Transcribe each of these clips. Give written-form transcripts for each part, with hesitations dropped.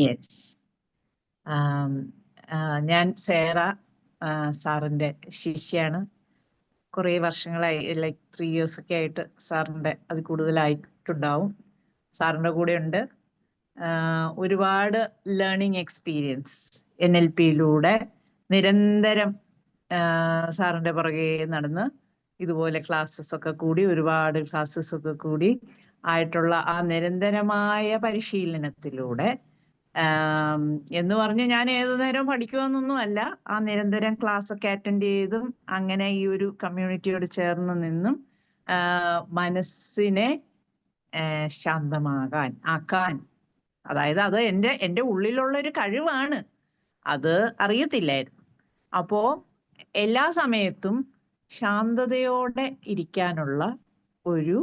Yes. ഞാൻ സേറ സാറിൻ്റെ ശിഷ്യാണ്. കുറേ വർഷങ്ങളായി, ലൈക്ക് 3 years ഒക്കെ ആയിട്ട് സാറിൻ്റെ അത് കൂടുതലായിട്ടുണ്ടാവും. സാറിൻ്റെ കൂടെ ഉണ്ട്. ഒരുപാട് ലേണിംഗ് എക്സ്പീരിയൻസ് NLPയിലൂടെ നിരന്തരം സാറിൻ്റെ പുറകെ നടന്ന് ഇതുപോലെ ക്ലാസ്സസ് ഒക്കെ കൂടി, ഒരുപാട് ക്ലാസ്സസ് ഒക്കെ കൂടി ആയിട്ടുള്ള ആ നിരന്തരമായ പരിശീലനത്തിലൂടെ എന്ന് പറഞ്ഞ് ഞാൻ ഏതു നേരവും പഠിക്കുമെന്നൊന്നും അല്ല, ആ നിരന്തരം ക്ലാസ് ഒക്കെ അറ്റൻഡ് ചെയ്തും അങ്ങനെ ഈ ഒരു കമ്മ്യൂണിറ്റിയോട് ചേർന്ന് നിന്നും മനസ്സിനെ ആക്കാൻ, അതായത് അത് എൻ്റെ ഉള്ളിലുള്ള ഒരു കഴിവാണ്, അത് അറിയത്തില്ലായിരുന്നു. അപ്പോ എല്ലാ സമയത്തും ശാന്തതയോടെ ഇരിക്കാനുള്ള ഒരു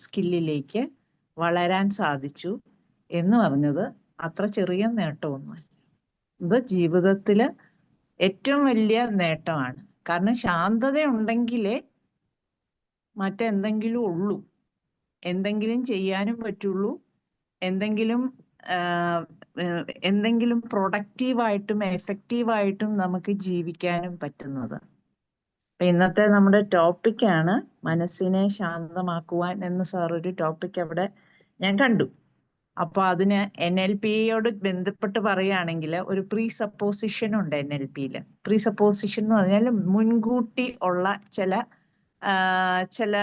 സ്കില്ലിലേക്ക് വളരാൻ സാധിച്ചു എന്ന് പറഞ്ഞത് അത്ര ചെറിയ നേട്ടമൊന്നുമല്ല. ഇത് ജീവിതത്തിൽ ഏറ്റവും വലിയ നേട്ടമാണ്. കാരണം ശാന്തത ഉണ്ടെങ്കിലേ മറ്റെന്തെങ്കിലും ഉള്ളൂ, എന്തെങ്കിലും ചെയ്യാനും പറ്റുള്ളൂ, എന്തെങ്കിലും പ്രൊഡക്റ്റീവായിട്ടും എഫക്റ്റീവായിട്ടും നമുക്ക് ജീവിക്കാനും പറ്റുന്നത്. ഇന്നത്തെ നമ്മുടെ ടോപ്പിക്കാണ് മനസ്സിനെ ശാന്തമാക്കുവാൻ എന്ന് സാർ ഒരു ടോപ്പിക് അവിടെ ഞാൻ കണ്ടു. അപ്പോൾ അതിന് NLPയോട് ബന്ധപ്പെട്ട് പറയുകയാണെങ്കിൽ ഒരു പ്രീസപ്പോസിഷൻ ഉണ്ട് NLPയിൽ. പ്രീസപ്പോസിഷൻ എന്ന് പറഞ്ഞാൽ മുൻകൂട്ടി ഉള്ള ചില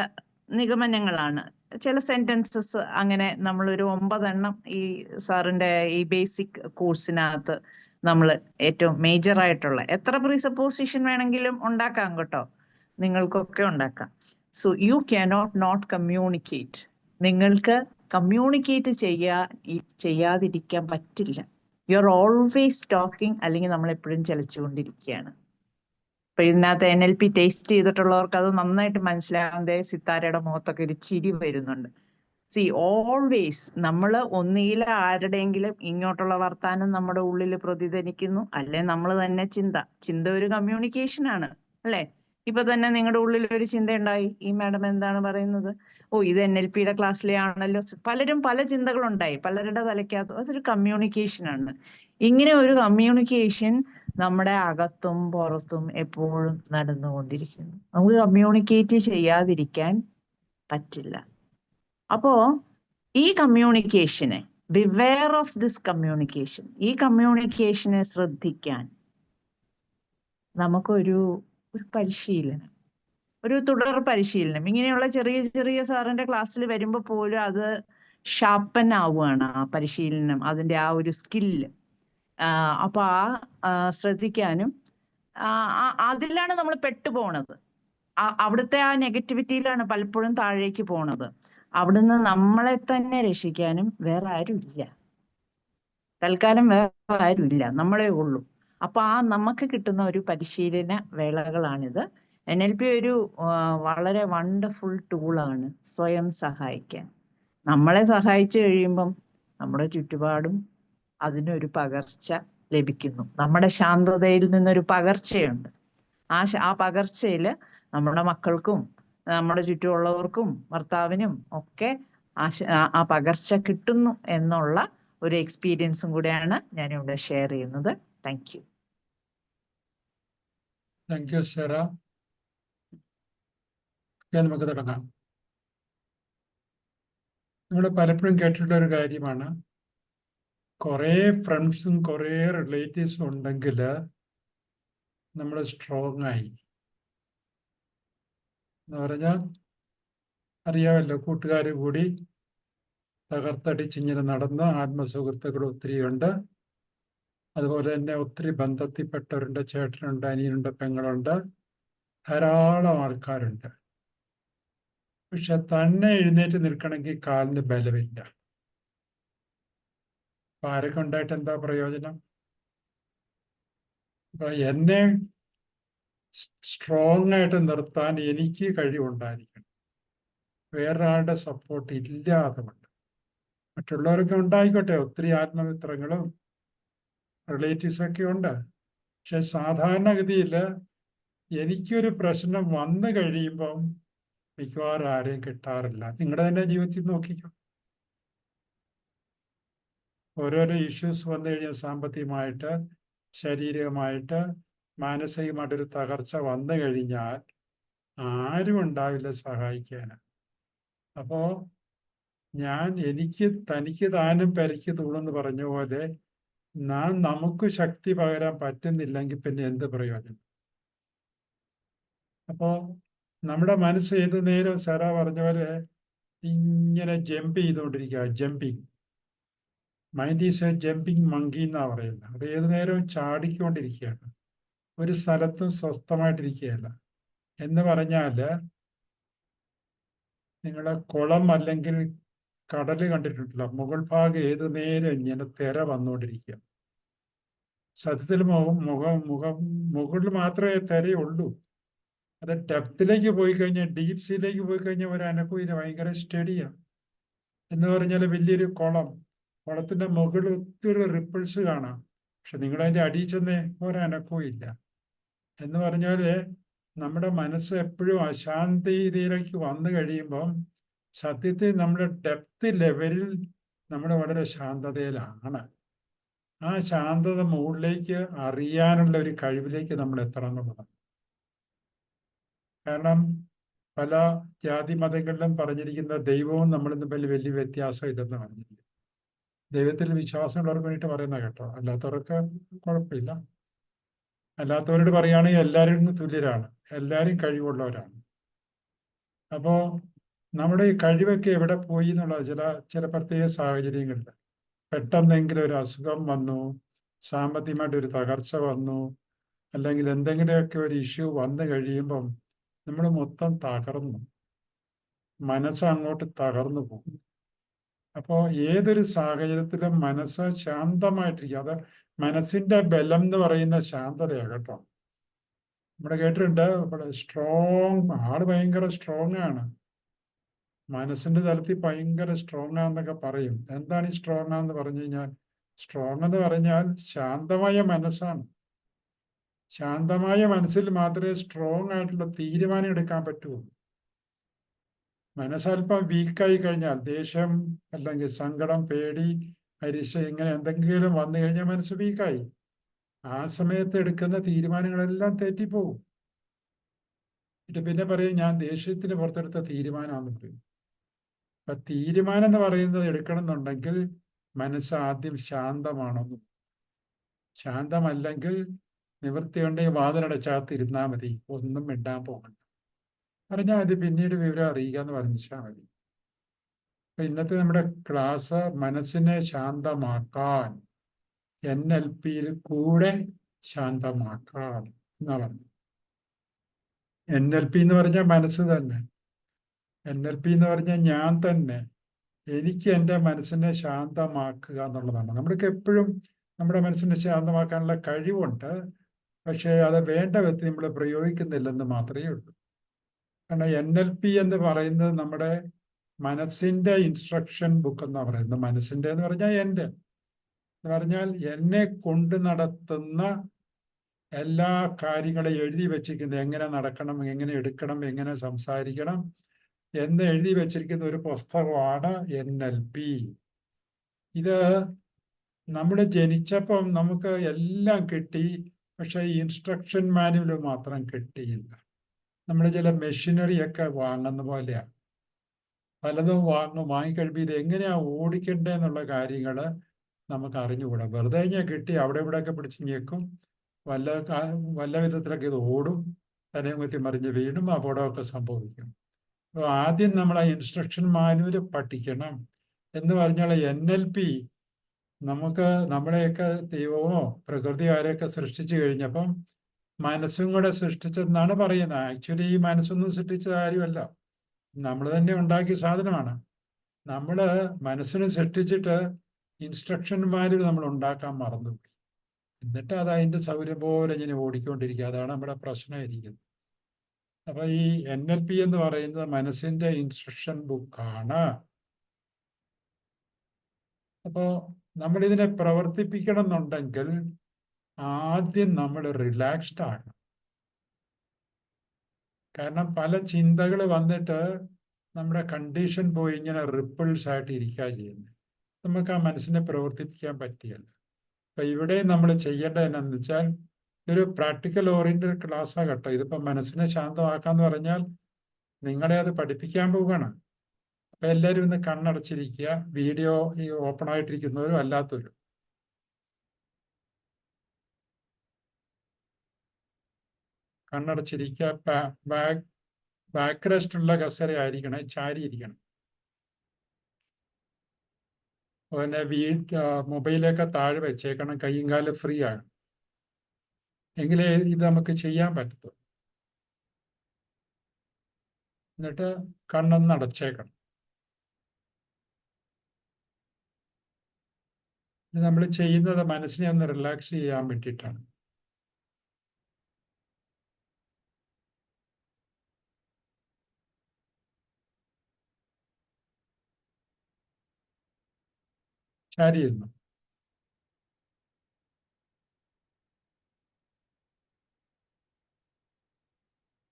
നിഗമനങ്ങളാണ്, ചില സെന്റൻസസ്. അങ്ങനെ നമ്മളൊരു 9 എണ്ണം ഈ സാറിൻ്റെ ഈ ബേസിക് കോഴ്സിനകത്ത് നമ്മൾ ഏറ്റവും മേജർ ആയിട്ടുള്ള എത്ര പ്രീസപ്പോസിഷൻ വേണമെങ്കിലും ഉണ്ടാക്കാം കേട്ടോ, നിങ്ങൾക്കൊക്കെ ഉണ്ടാക്കാം. So you cannot not communicate. നിങ്ങൾക്ക് കമ്മ്യൂണിക്കേറ്റ് ചെയ്യാതിരിക്കാൻ പറ്റില്ല. യു ആർ ഓൾവേസ് ടോക്കിംഗ്, അല്ലെങ്കിൽ നമ്മൾ എപ്പോഴും ചലിച്ചുകൊണ്ടിരിക്കുകയാണ്. അപ്പൊ ഇതിനകത്ത് NLP ടേസ്റ്റ് ചെയ്തിട്ടുള്ളവർക്ക് അത് നന്നായിട്ട് മനസ്സിലാകാതെ സിത്താരയുടെ മുഖത്തൊക്കെ ഒരു ചിരി വരുന്നുണ്ട്. ഓൾവേസ് നമ്മൾ ഒന്നുകിൽ ആരുടെയെങ്കിലും ഇങ്ങോട്ടുള്ള വർത്താനം നമ്മുടെ ഉള്ളിൽ പ്രതിധ്വനിക്കുന്നു, അല്ലെ നമ്മൾ തന്നെ ചിന്ത ഒരു കമ്മ്യൂണിക്കേഷൻ ആണ്, അല്ലെ? ഇപ്പൊ തന്നെ നിങ്ങളുടെ ഉള്ളിൽ ഒരു ചിന്ത ഉണ്ടായി, ഈ മാഡം എന്താണ് പറയുന്നത്, ഇത് NLPയുടെ ക്ലാസ്സിലെ ആണല്ലോ. പലരും പല ചിന്തകളുണ്ടായി പലരുടെ തലയ്ക്കകത്ത്, അതൊരു കമ്മ്യൂണിക്കേഷൻ ആണ്. ഇങ്ങനെ ഒരു കമ്മ്യൂണിക്കേഷൻ നമ്മുടെ അകത്തും പുറത്തും എപ്പോഴും നടന്നുകൊണ്ടിരിക്കുന്നു. നമുക്ക് കമ്മ്യൂണിക്കേറ്റ് ചെയ്യാതിരിക്കാൻ പറ്റില്ല. അപ്പോ ഈ കമ്മ്യൂണിക്കേഷനെ, ബിവെയർ ഓഫ് ദിസ് കമ്മ്യൂണിക്കേഷൻ, ഈ കമ്മ്യൂണിക്കേഷനെ ശ്രദ്ധിക്കാൻ നമുക്കൊരു പരിശീലനം, ഒരു തുടർ പരിശീലനം, ഇങ്ങനെയുള്ള ചെറിയ ചെറിയ സാറിന്റെ ക്ലാസ്സിൽ വരുമ്പോൾ പോലും അത് ഷാർപ്പൻ ആവുകയാണ് ആ പരിശീലനം, അതിൻ്റെ ആ ഒരു സ്കില്ല്. അപ്പൊ ശ്രദ്ധിക്കാനും അതിലാണ് നമ്മൾ പെട്ടുപോണത്. അവിടുത്തെ ആ നെഗറ്റിവിറ്റിയിലാണ് പലപ്പോഴും താഴേക്ക് പോണത്. അവിടുന്ന് നമ്മളെ തന്നെ രക്ഷിക്കാനും വേറെ ആരും ഇല്ല, തൽക്കാലം വേറെ ആരും ഇല്ല, നമ്മളേ ഉള്ളൂ. അപ്പൊ നമുക്ക് കിട്ടുന്ന ഒരു പരിശീലന വേളകളാണിത്. NLP ഒരു വളരെ വണ്ടർഫുൾ ടൂളാണ് സ്വയം സഹായിക്കാൻ. നമ്മളെ സഹായിച്ചു കഴിയുമ്പം നമ്മുടെ ചുറ്റുപാടും അതിനൊരു പകർച്ച ലഭിക്കുന്നു. നമ്മുടെ ശാന്തതയിൽ നിന്നൊരു പകർച്ചയുണ്ട്. ആ പകർച്ചയിൽ നമ്മുടെ മക്കൾക്കും നമ്മുടെ ചുറ്റുമുള്ളവർക്കും ഭർത്താവിനും ഒക്കെ ആ പകർച്ച കിട്ടുന്നു എന്നുള്ള ഒരു എക്സ്പീരിയൻസും കൂടെയാണ് ഞാനിവിടെ ഷെയർ ചെയ്യുന്നത്. Thank you. Thank you Sara. നമുക്ക് തുടങ്ങാം. നമ്മൾ പലപ്പോഴും കേട്ടിട്ടുള്ള ഒരു കാര്യമാണ്, കുറേ ഫ്രണ്ട്സും കുറേ റിലേറ്റീവ്സും ഉണ്ടെങ്കിൽ നമ്മൾ സ്ട്രോങ് ആയി എന്ന് പറഞ്ഞാൽ അറിയാമല്ലോ, കൂട്ടുകാർ കൂടി തകർത്തടിച്ചിങ്ങനെ നടന്ന ആത്മസുഹൃത്തുക്കൾ ഒത്തിരിയുണ്ട്. അതുപോലെ തന്നെ ഒത്തിരി ബന്ധത്തിൽപ്പെട്ടവരുണ്ട്, ചേട്ടനുണ്ട്, അനിയനുണ്ട്, പെങ്ങളുണ്ട്, ധാരാളം ആൾക്കാരുണ്ട്. പക്ഷെ തന്നെ എഴുന്നേറ്റ് നിൽക്കണമെങ്കിൽ കാലിന് ബലമില്ല. അപ്പൊ ആരൊക്കെ ഉണ്ടായിട്ട് എന്താ പ്രയോജനം? അപ്പൊ എന്നെ സ്ട്രോങ് ആയിട്ട് നിർത്താൻ എനിക്ക് കഴിവുണ്ടായിരിക്കണം. വേറൊരാളുടെ സപ്പോർട്ട് ഇല്ലാതെ കൊണ്ട്. മറ്റുള്ളവരൊക്കെ ഉണ്ടായിക്കോട്ടെ, ഒത്തിരി ആത്മമിത്രങ്ങളും റിലേറ്റീവ്സൊക്കെ ഉണ്ട്. പക്ഷെ സാധാരണഗതിയിൽ എനിക്കൊരു പ്രശ്നം വന്നു കഴിയുമ്പം മിക്കവാറും ആരെയും കിട്ടാറില്ല. നിങ്ങളുടെ തന്നെ ജീവിതത്തിൽ നോക്കിക്കോ. ഓരോരോ ഇഷ്യൂസ് വന്നു കഴിഞ്ഞാൽ സാമ്പത്തികമായിട്ട്, ശാരീരികമായിട്ട്, മാനസികമായിട്ടൊരു തകർച്ച വന്നു കഴിഞ്ഞാൽ ആരും ഉണ്ടാവില്ല സഹായിക്കാൻ. അപ്പോ എനിക്ക് തനിക്ക് താനും പെരയ്ക്ക് തൂണെന്ന് പറഞ്ഞ പോലെ നമുക്ക് ശക്തി പകരാൻ പറ്റുന്നില്ലെങ്കിൽ പിന്നെ എന്ത് പ്രയോജനം? അപ്പോ നമ്മുടെ മനസ്സ് ഏത് നേരം സെറ പറഞ്ഞ പോലെ ഇങ്ങനെ ജമ്പ് ചെയ്തുകൊണ്ടിരിക്കുക. Jumping mind is A jumping monkey എന്നാ പറയുന്നത്. അത് ഏത് നേരവും ചാടിക്കൊണ്ടിരിക്കുകയാണ്, ഒരു സ്ഥലത്തും സ്വസ്ഥമായിട്ടിരിക്കുകയല്ല. എന്ന് പറഞ്ഞാല് നിങ്ങളെ കുളം അല്ലെങ്കിൽ കടല് കണ്ടിട്ടുണ്ടല്ലോ, മുകൾ ഭാഗം ഏത് നേരം ഇങ്ങനെ തിര വന്നുകൊണ്ടിരിക്കുക. സത്യത്തിൽ മുകളിൽ മാത്രമേ തിരയുള്ളൂ. അത് ഡെപ്തിലേക്ക് പോയി കഴിഞ്ഞാൽ, ഡീപ് സീയിലേക്ക് പോയി കഴിഞ്ഞാൽ ഒരു അനക്കമില്ല, ഭയങ്കര സ്റ്റഡിയാണ്. എന്ന് പറഞ്ഞാൽ വലിയൊരു കുളത്തിന്റെ മുകളിൽ ഒത്തിരി റിപ്പിൾസ് കാണാം, പക്ഷെ നിങ്ങളതിന്റെ അടിയിൽ ചെന്ന് ഒരനക്കവും ഇല്ല. എന്ന് പറഞ്ഞാല് നമ്മുടെ മനസ്സ് എപ്പോഴും അശാന്തിയിലേക്ക് വന്നു കഴിയുമ്പം സത്യത്തിൽ നമ്മുടെ ഡെപ്ത് ലെവലിൽ നമ്മൾ വളരെ ശാന്തതയിലാണ്. ആ ശാന്തത മുകളിലേക്ക് അറിയാനുള്ള ഒരു കഴിവിലേക്ക് നമ്മൾ എത്തണം എന്നുള്ളതാണ്. കാരണം പല ജാതി മതങ്ങളിലും പറഞ്ഞിരിക്കുന്ന ദൈവവും നമ്മളും തമ്മിൽ വലിയ വ്യത്യാസം ഇല്ലെന്ന് പറഞ്ഞിരിക്കുന്നു. ദൈവത്തിൽ വിശ്വാസമുള്ളവർക്ക് വേണ്ടിയിട്ട് പറയുന്ന കേട്ടോ, അല്ലാത്തവർക്ക് കുഴപ്പമില്ല. അല്ലാത്തവരോട് പറയുകയാണെങ്കിൽ എല്ലാവരും തുല്യരാണ്, എല്ലാവരും കഴിവുള്ളവരാണ്. അപ്പോ നമ്മുടെ ഈ കഴിവൊക്കെ എവിടെ പോയി എന്നുള്ളത് ചില പ്രത്യേക സാഹചര്യങ്ങളിൽ പെട്ടെന്നെങ്കിലും ഒരു അസുഖം വന്നു, സാമ്പത്തികമായിട്ടൊരു തകർച്ച വന്നു, അല്ലെങ്കിൽ എന്തെങ്കിലുമൊക്കെ ഒരു ഇഷ്യൂ വന്നു കഴിയുമ്പം നമ്മൾ മൊത്തം തകർന്നു, മനസ്സ് അങ്ങോട്ട് തകർന്നു പോകും. അപ്പോൾ ഏതൊരു സാഹചര്യത്തിലും മനസ്സ് ശാന്തമായിട്ടിരിക്കുക. അത് മനസ്സിന്റെ ബലം എന്ന് പറയുന്ന ശാന്തതയാണ് കേട്ടോ. നമ്മുടെ കേട്ടിട്ടുണ്ട് ആള് ഭയങ്കര സ്ട്രോങ് ആണ്, മനസ്സിന്റെ തലത്തിൽ ഭയങ്കര സ്ട്രോങ് ആണെന്നൊക്കെ പറയും. എന്താണ് ഈ സ്ട്രോങ് ആണെന്ന് പറഞ്ഞു കഴിഞ്ഞാൽ, സ്ട്രോങ് എന്ന് പറഞ്ഞാൽ ശാന്തമായ മനസ്സാണ്. ശാന്തമായ മനസ്സിൽ മാത്രമേ സ്ട്രോങ് ആയിട്ടുള്ള തീരുമാനം എടുക്കാൻ പറ്റുള്ളൂ. മനസ്സല്പം വീക്കായി കഴിഞ്ഞാൽ, ദേഷ്യം അല്ലെങ്കിൽ സങ്കടം, പേടി, അരിശ ഇങ്ങനെ എന്തെങ്കിലും വന്നു കഴിഞ്ഞാൽ മനസ്സ് വീക്കായി. ആ സമയത്ത് എടുക്കുന്ന തീരുമാനങ്ങളെല്ലാം തെറ്റിപ്പോവും. പിന്നെ പറയും ഞാൻ ദേഷ്യത്തിന് പുറത്തെടുത്ത തീരുമാനമാണെന്ന് പറയും. അപ്പൊ തീരുമാനം എന്ന് പറയുന്നത് എടുക്കണം എന്നുണ്ടെങ്കിൽ മനസ്സ് ആദ്യം ശാന്തമാണെന്നും, ശാന്തമല്ലെങ്കിൽ നിവൃത്തിയുണ്ടെങ്കിൽ വാതിലടച്ചാത്തിരുന്നാൽ മതി, ഒന്നും മിണ്ടാൻ പോകണ്ട, പറഞ്ഞാൽ അത് പിന്നീട് വിവരം അറിയുക എന്ന് പറഞ്ഞാൽ മതി. അപ്പൊ ഇന്നത്തെ നമ്മുടെ ക്ലാസ് മനസ്സിനെ ശാന്തമാക്കാൻ, NLPയിൽ കൂടെ ശാന്തമാക്കാൻ എന്നാ പറഞ്ഞത്. NLP എന്ന് പറഞ്ഞാൽ മനസ്സ് തന്നെ. NLP എന്ന് പറഞ്ഞാൽ ഞാൻ തന്നെ, എനിക്ക് എൻ്റെ മനസ്സിനെ ശാന്തമാക്കുക എന്നുള്ളതാണ്. നമ്മൾക്ക് എപ്പോഴും നമ്മുടെ മനസ്സിനെ ശാന്തമാക്കാനുള്ള കഴിവുണ്ട്, പക്ഷേ അത് വേണ്ട വിധത്തിൽ നമ്മൾ പ്രയോഗിക്കുന്നില്ലെന്ന് മാത്രമേ ഉള്ളൂ. കാരണം NLP എന്ന് പറയുന്നത് നമ്മുടെ മനസ്സിന്റെ ഇൻസ്ട്രക്ഷൻ ബുക്ക് എന്നാണ് പറയുന്നത്. മനസ്സിന്റെ എന്ന് പറഞ്ഞാൽ എന്ന് പറഞ്ഞാൽ എന്നെ കൊണ്ട് നടത്തുന്ന എല്ലാ കാര്യങ്ങളും എഴുതി വെച്ചിരിക്കുന്നത്, എങ്ങനെ നടക്കണം, എങ്ങനെ എടുക്കണം, എങ്ങനെ സംസാരിക്കണം എന്ന് എഴുതി വെച്ചിരിക്കുന്ന ഒരു പുസ്തകമാണ് NLP. ഇത് നമ്മൾ ജനിച്ചപ്പം നമുക്ക് എല്ലാം കിട്ടി, പക്ഷെ ഇൻസ്ട്രക്ഷൻ മാനുവൽ മാത്രം കിട്ടിയില്ല. നമ്മൾ ചില മെഷീനറി ഒക്കെ വാങ്ങുന്ന പോലെയാണ്, പലതും വാങ്ങിക്കഴിയുമ്പോൾ ഇത് എങ്ങനെയാ ഓടിക്കണ്ടേന്നുള്ള കാര്യങ്ങൾ നമുക്ക് അറിഞ്ഞുകൂടാ. വെറുതെ ഞാൻ കിട്ടി അവിടെ ഇവിടെയൊക്കെ പിടിച്ച് ഞെക്കും, വല്ല വിധത്തിലൊക്കെ ഇത് ഓടും, തലയും കുത്തി മറിഞ്ഞ് വീണും അപകടമൊക്കെ സംഭവിക്കും. അപ്പോൾ ആദ്യം നമ്മൾ ആ ഇൻസ്ട്രക്ഷൻ മാനുവൽ പഠിക്കണം. എന്ന് പറഞ്ഞാൽ NLP നമുക്ക് നമ്മളെയൊക്കെ ദൈവമോ പ്രകൃതി ആരെയൊക്കെ സൃഷ്ടിച്ചു കഴിഞ്ഞപ്പം മനസ്സും കൂടെ സൃഷ്ടിച്ചതെന്നാണ് പറയുന്നത്. ആക്ച്വലി ഈ മനസ്സൊന്നും സൃഷ്ടിച്ച കാര്യമല്ല, നമ്മൾ തന്നെ ഉണ്ടാക്കിയ സാധനമാണ്. നമ്മൾ മനസ്സിനെ സൃഷ്ടിച്ചിട്ട് ഇൻസ്ട്രക്ഷൻ മാനുവൽ നമ്മൾ ഉണ്ടാക്കാൻ മറന്നുപോയി. എന്നിട്ട് അത് അതിൻ്റെ സൗകര്യം പോലെ ഇങ്ങനെ ഓടിക്കൊണ്ടിരിക്കുക. അതാണ് നമ്മുടെ പ്രശ്നമായിരിക്കുന്നത്. അപ്പൊ ഈ NLP എന്ന് പറയുന്നത് മനസ്സിന്റെ ഇൻസ്ട്രക്ഷൻ ബുക്കാണ്. അപ്പോ നമ്മളിതിനെ പ്രവർത്തിപ്പിക്കണം എന്നുണ്ടെങ്കിൽ ആദ്യം നമ്മൾ റിലാക്സ്ഡ് ആകണം. കാരണം പല ചിന്തകൾ വന്നിട്ട് നമ്മുടെ കണ്ടീഷൻ പോയി ഇങ്ങനെ റിപ്പിൾസ് ആയിട്ട് ഇരിക്കുക ചെയ്യുന്നത്. നമുക്ക് ആ മനസ്സിനെ പ്രവർത്തിപ്പിക്കാൻ പറ്റിയല്ല. അപ്പൊ ഇവിടെ നമ്മൾ ചെയ്യേണ്ടത് എന്നാന്ന് വെച്ചാൽ ഒരു പ്രാക്ടിക്കൽ ഓറിയന്റഡ് ക്ലാസ്സാണ് കേട്ടോ. ഇതിപ്പോ മനസ്സിനെ ശാന്തമാക്കാന്ന് പറഞ്ഞാൽ നിങ്ങളെ അത് പഠിപ്പിക്കാൻ പോവുകയാണ്. അപ്പൊ എല്ലാവരും ഇന്ന് കണ്ണടച്ചിരിക്കുക, വീഡിയോ ഈ ഓപ്പൺ ആയിട്ടിരിക്കുന്നവരും അല്ലാത്തവരും. കണ്ണടച്ചിരിക്കുക, ബാക്ക് റെസ്റ്റ് ഉള്ള കസേര ആയിരിക്കണം, ചാരിയിരിക്കണം. പിന്നെ മൊബൈലൊക്കെ താഴെ വെച്ചേക്കണം, കൈയും കാലും ഫ്രീ ആണ്, എങ്കിലേ ഇത് നമുക്ക് ചെയ്യാൻ പറ്റത്തുള്ളൂ. എന്നിട്ട് കണ്ണൊന്ന് അടച്ചേക്കണം. നമ്മൾ ചെയ്യുന്നത് മനസ്സിനെ ഒന്ന് റിലാക്സ് ചെയ്യാൻ വേണ്ടിയിട്ടാണ്. ചാരിയിരുന്നു.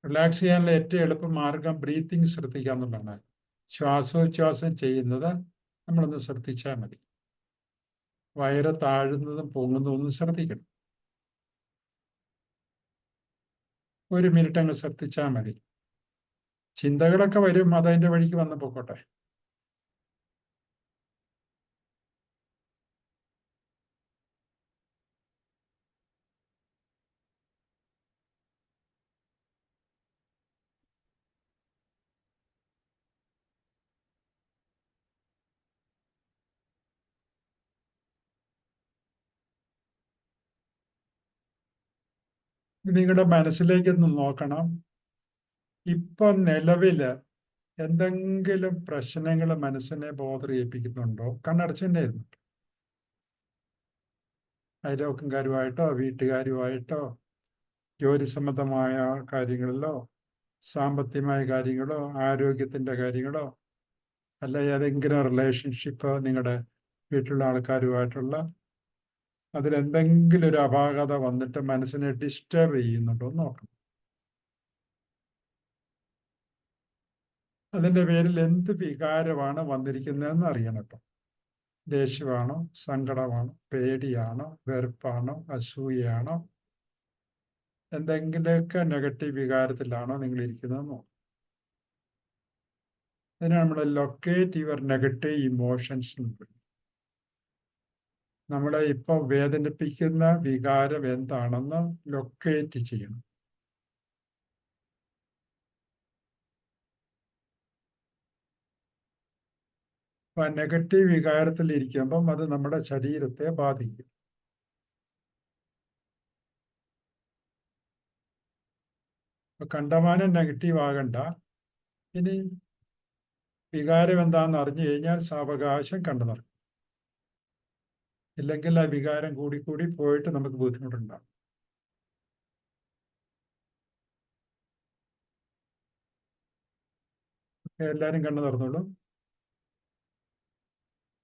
റിലാക്സ് ചെയ്യാനുള്ള ഏറ്റവും എളുപ്പ മാർഗം ബ്രീത്തിങ് ശ്രദ്ധിക്കുക എന്നുള്ളതാണ്. ശ്വാസോച്ഛ്വാസം ചെയ്യുന്നത് നമ്മളൊന്ന് ശ്രദ്ധിച്ചാൽ മതി. വയറ് താഴുന്നതും പൊങ്ങുന്നതും ഒന്ന് ശ്രദ്ധിക്കണം. 1 മിനിറ്റ് അങ്ങ് ശ്രദ്ധിച്ചാൽ മതി. ചിന്തകളൊക്കെ വരും, അതതിൻ്റെ വഴിക്ക് വന്ന് പോക്കോട്ടെ. നിങ്ങളുടെ മനസ്സിലേക്കൊന്ന് നോക്കണം. ഇപ്പൊ നിലവില് എന്തെങ്കിലും പ്രശ്നങ്ങൾ മനസ്സിനെ ബോധർ ചെയ്യിപ്പിക്കുന്നുണ്ടോ? കണ്ണടച്ചെന്നായിരുന്നു. അയൽവക്കംകാരുമായിട്ടോ വീട്ടുകാരുമായിട്ടോ ജോലി സംബന്ധമായ കാര്യങ്ങളിലോ സാമ്പത്തികമായ കാര്യങ്ങളോ ആരോഗ്യത്തിൻ്റെ കാര്യങ്ങളോ അല്ല ഏതെങ്കിലും റിലേഷൻഷിപ്പ് നിങ്ങളുടെ വീട്ടിലുള്ള ആൾക്കാരുമായിട്ടുള്ള അതിലെന്തെങ്കിലും ഒരു അപാകത വന്നിട്ട് മനസ്സിനെ ഡിസ്റ്റർബ് ചെയ്യുന്നുണ്ടോ എന്ന് നോക്കണം. അതിൻ്റെ പേരിൽ എന്ത് വികാരമാണ് വന്നിരിക്കുന്നതെന്ന് അറിയണം. ഇപ്പം ദേഷ്യമാണോ, സങ്കടമാണോ, പേടിയാണോ, വെറുപ്പാണോ, അസൂയയാണോ, എന്തെങ്കിലുമൊക്കെ നെഗറ്റീവ് വികാരത്തിലാണോ നിങ്ങൾ ഇരിക്കുന്നത് നോക്കും. അതിന് നമ്മൾ ലൊക്കേറ്റ് യുവർ നെഗറ്റീവ് ഇമോഷൻസ് എന്ന് പറയും. നമ്മളെ ഇപ്പോൾ വേദനിപ്പിക്കുന്ന വികാരം എന്താണെന്ന് ലൊക്കേറ്റ് ചെയ്യണം. അപ്പൊ നെഗറ്റീവ് വികാരത്തിൽ ഇരിക്കുമ്പം അത് നമ്മുടെ ശരീരത്തെ ബാധിക്കും. അപ്പൊ കണ്ടമാനം നെഗറ്റീവ് ആകണ്ട. ഇനി വികാരം എന്താണെന്ന് അറിഞ്ഞു കഴിഞ്ഞാൽ സാവകാശം കണ്ടു നടക്കും. ഇല്ലെങ്കിൽ ആ വികാരം കൂടി പോയിട്ട് നമുക്ക് ബുദ്ധിമുട്ടുണ്ടാകും. എല്ലാവരും കണ്ടു നടന്നോളൂ.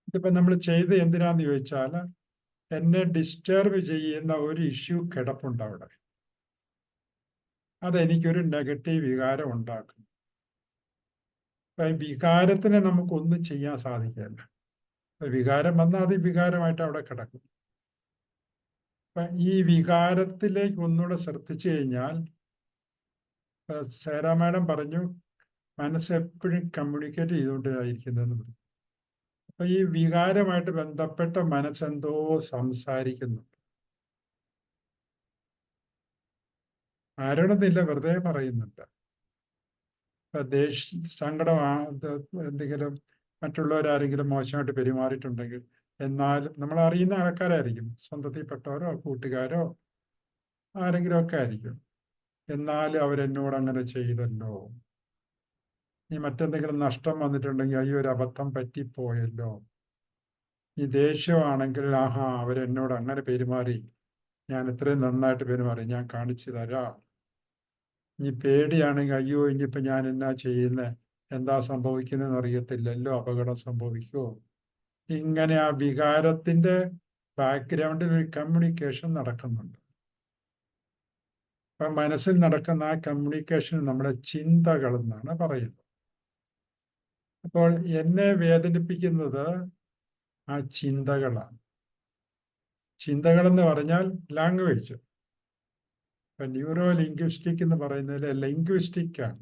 ഇതിപ്പോ നമ്മൾ ചെയ്ത് എന്തിനാന്ന് ചോദിച്ചാൽ എന്നെ ഡിസ്റ്റർബ് ചെയ്യുന്ന ഒരു ഇഷ്യൂ കിടപ്പുണ്ട് അവിടെ. അതെനിക്കൊരു നെഗറ്റീവ് വികാരം ഉണ്ടാക്കുന്നു. അപ്പൊ ഈ വികാരത്തിനെ നമുക്കൊന്നും ചെയ്യാൻ സാധിക്കില്ല. വികാരം വന്നാൽ അത് വികാരമായിട്ട് അവിടെ കിടക്കും. അപ്പൊ ഈ വികാരത്തിലേക്ക് ഒന്നുകൂടെ ശ്രദ്ധിച്ചു കഴിഞ്ഞാൽ സേരാ മാഡം പറഞ്ഞു മനസ്സ് എപ്പോഴും കമ്മ്യൂണിക്കേറ്റ് ചെയ്തുകൊണ്ടായിരിക്കുന്നതെന്ന് പറഞ്ഞു. അപ്പൊ ഈ വികാരമായിട്ട് ബന്ധപ്പെട്ട മനസ്സെന്തോ സംസാരിക്കുന്നു. ആരോടെന്നില്ല, വെറുതെ പറയുന്നുണ്ട്. ഇപ്പൊ എന്തെങ്കിലും മറ്റുള്ളവരാരെങ്കിലും മോശമായിട്ട് പെരുമാറിയിട്ടുണ്ടെങ്കിൽ എന്നാലും നമ്മൾ അറിയുന്ന ആൾക്കാരായിരിക്കും, സ്വന്തത്തിൽപ്പെട്ടവരോ കൂട്ടുകാരോ ആരെങ്കിലും ഒക്കെ ആയിരിക്കും. എന്നാലും അവരെന്നോട് അങ്ങനെ ചെയ്തല്ലോ. ഈ മറ്റെന്തെങ്കിലും നഷ്ടം വന്നിട്ടുണ്ടെങ്കിൽ അയ്യോ ഒരു അബദ്ധം പറ്റിപ്പോയല്ലോ. ഈ ദേഷ്യമാണെങ്കിൽ ആഹാ അവരെന്നോട് അങ്ങനെ പെരുമാറി, ഞാൻ ഇത്രയും നന്നായിട്ട് പെരുമാറി, ഞാൻ കാണിച്ചു തരാം. ഇനി പേടിയാണെങ്കിൽ അയ്യോ ഇനിയിപ്പോൾ ഞാൻ എന്നാ ചെയ്യുന്നത്, എന്താ സംഭവിക്കുന്നതെന്ന് അറിയത്തില്ലല്ലോ, അപകടം സംഭവിക്കുമോ. ഇങ്ങനെ ആ വികാരത്തിൻ്റെ ബാക്ക്ഗ്രൗണ്ടിൽ ഒരു കമ്മ്യൂണിക്കേഷൻ നടക്കുന്നുണ്ട്. അപ്പം മനസ്സിൽ നടക്കുന്ന ആ കമ്മ്യൂണിക്കേഷൻ നമ്മുടെ ചിന്തകൾ എന്നാണ് പറയുന്നത്. അപ്പോൾ എന്നെ വേദനിപ്പിക്കുന്നത് ആ ചിന്തകളാണ്. ചിന്തകളെന്ന് പറഞ്ഞാൽ ലാംഗ്വേജ്. ഇപ്പൊ ന്യൂറോ ലിംഗ്വിസ്റ്റിക് എന്ന് പറയുന്നതിൽ ലിംഗ്വിസ്റ്റിക് ആണ്.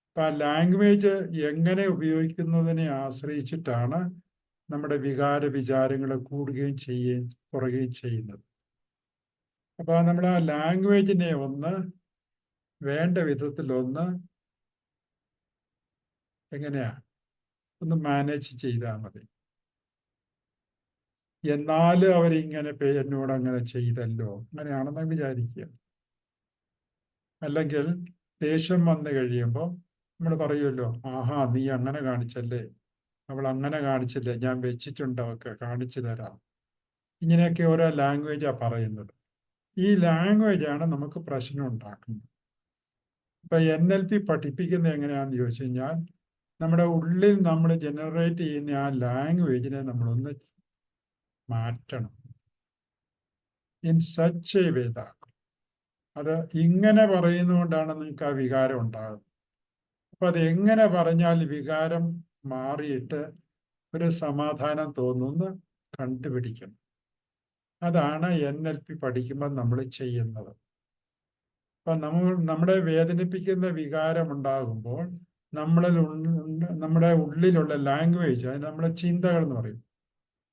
അപ്പൊ ആ ലാംഗ്വേജ് എങ്ങനെ ഉപയോഗിക്കുന്നതിനെ ആശ്രയിച്ചിട്ടാണ് നമ്മുടെ വികാര വിചാരങ്ങൾ കൂടുകയും കുറയുകയും ചെയ്യുന്നത്. അപ്പൊ നമ്മൾ ആ ലാംഗ്വേജിനെ വേണ്ട വിധത്തിലൊന്ന് എങ്ങനെയാ ഒന്ന് മാനേജ് ചെയ്താൽ മതി. എന്നാലും അവരിങ്ങനെ എന്നോട് അങ്ങനെ ചെയ്തല്ലോ, അങ്ങനെയാണെന്ന് വിചാരിക്കുക. അല്ലെങ്കിൽ ദേഷ്യം വന്നു കഴിയുമ്പോൾ നമ്മൾ പറയുമല്ലോ, ആഹാ നീ അങ്ങനെ കാണിച്ചല്ലേ, അവൾ അങ്ങനെ കാണിച്ചില്ലേ, ഞാൻ വെച്ചിട്ടുണ്ട് അവൾക്ക്, കാണിച്ചു തരാം. ഇങ്ങനെയൊക്കെ ഓരോ ലാംഗ്വേജാണ് പറയുന്നത്. ഈ ലാംഗ്വേജാണ് നമുക്ക് പ്രശ്നം ഉണ്ടാക്കുന്നത്. ഇപ്പൊ NLP പഠിപ്പിക്കുന്നത് എങ്ങനെയാണെന്ന് ചോദിച്ചു കഴിഞ്ഞാൽ, നമ്മുടെ ഉള്ളിൽ നമ്മൾ ജനറേറ്റ് ചെയ്യുന്ന ആ ലാംഗ്വേജിനെ നമ്മളൊന്ന് മാറ്റണം. ഇൻ സച്ച് എ വേ അത് ഇങ്ങനെ പറയുന്നതുകൊണ്ടാണ് നിങ്ങൾക്ക് ആ വികാരം ഉണ്ടാകുന്നത്. അപ്പൊ അത് എങ്ങനെ പറഞ്ഞാൽ വികാരം മാറിയിട്ട് ഒരു സമാധാനം തോന്നുന്നു കണ്ടുപിടിക്കണം. അതാണ് NLP പഠിക്കുമ്പോൾ നമ്മൾ ചെയ്യുന്നത്. അപ്പൊ നമ്മളെ വേദനിപ്പിക്കുന്ന വികാരം ഉണ്ടാകുമ്പോൾ നമ്മുടെ ഉള്ളിലുള്ള ലാംഗ്വേജ്, അത് നമ്മളെ ചിന്തകൾ എന്ന് പറയും,